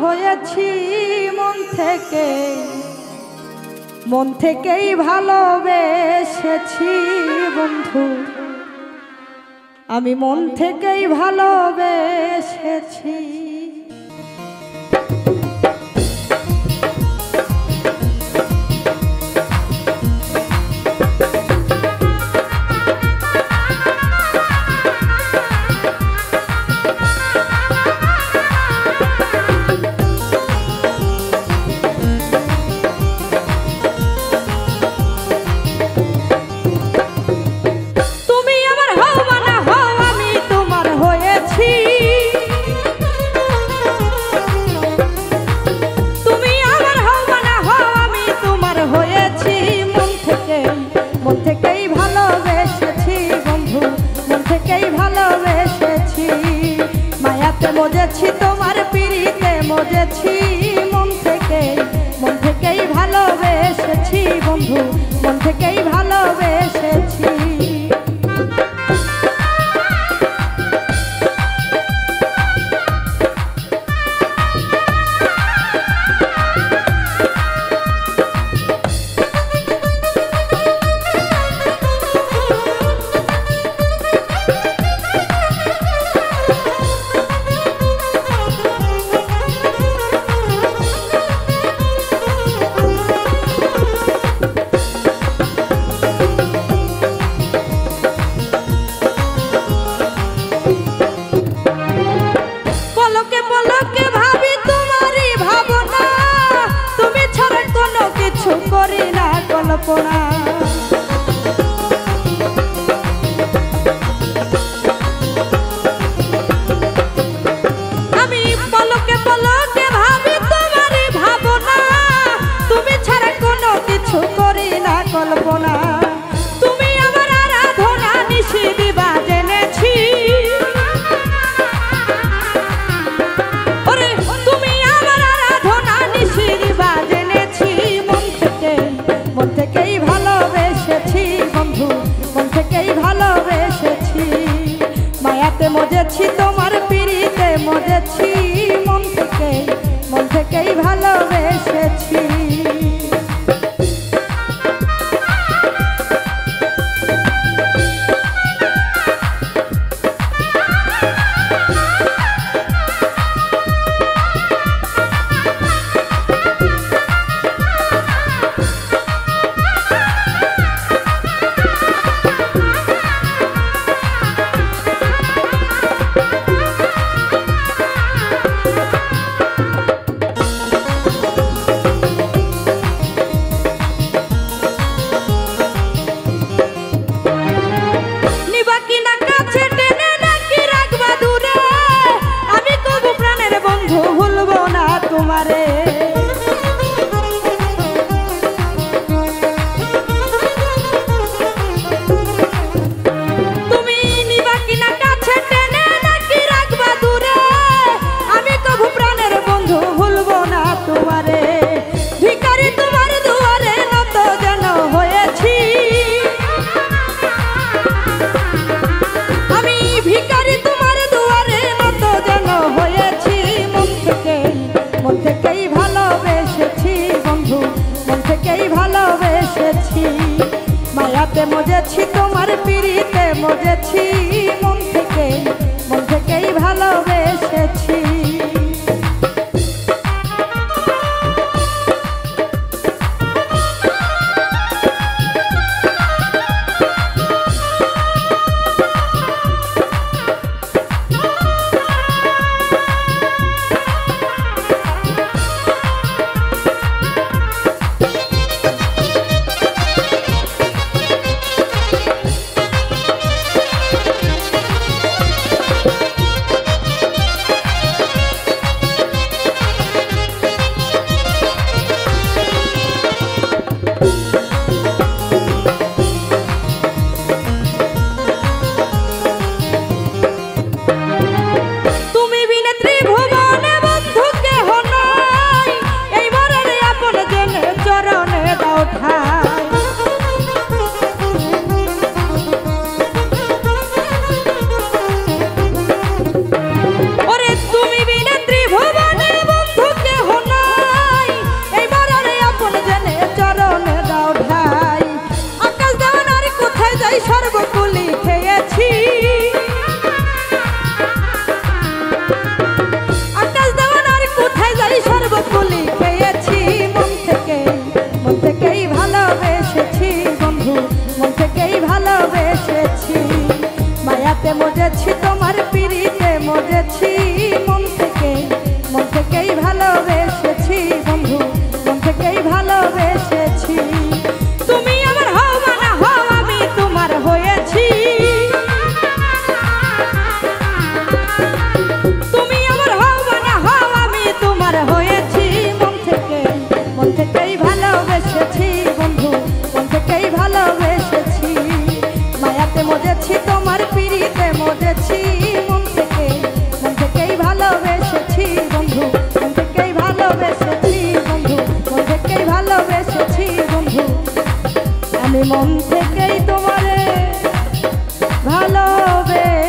হয়েছি মন থেকেই ভালোবেসেছি বন্ধু, আমি মন থেকেই ভালোবেসেছি। মজেছি তোমার পিড়িতে মজেছি মন থেকেই ভালোবেসেছি বন্ধু, মন থেকেই ভালোবেসেছি। আমি পলকে পলকে ভাবি তোমারই ভাবনা, তুমি ছাড়া কোনো কিছু করি না কল্পনা। তুমি আমার আরাধনা নিশি দিবা জেনেছি, তুমি আমার আরাধনা নিশি দিবা জেনেছি। মন থেকেই ভালোবেসেছি বন্ধু, মন থেকেই ভালোবেসেছি। মায়াতে মজেছি তোমার পিড়িতে মজেছি মন থেকেই ভালোবেসেছি। মায়াতে মজেছি তোমার পিড়িতে মজেছি মন থেকেই ভালোবেসেছি। মজেছি মন থেকেই ভালোবেসেছি বন্ধু, মন থেকেই ভালোবেসেছি। তুমি আমার হও বা না হও আমি তোমার হয়েছি, তুমি আমার হও বা না হও আমি তোমার হয়েছি। মন থেকেই ভালোবেসেছি বন্ধু, মন থেকেই ভালোবেসেছি। মায়াতে মজেছি তোমার পিড়িতে মজেছি মন থেকেই ভালোবেসেছি বন্ধু, মন থেকেই ভালোবেসেছি বন্ধু, মন থেকেই ভালোবেসেছি বন্ধু। আমি মন থেকেই তোমারে ভালোবেসেছি।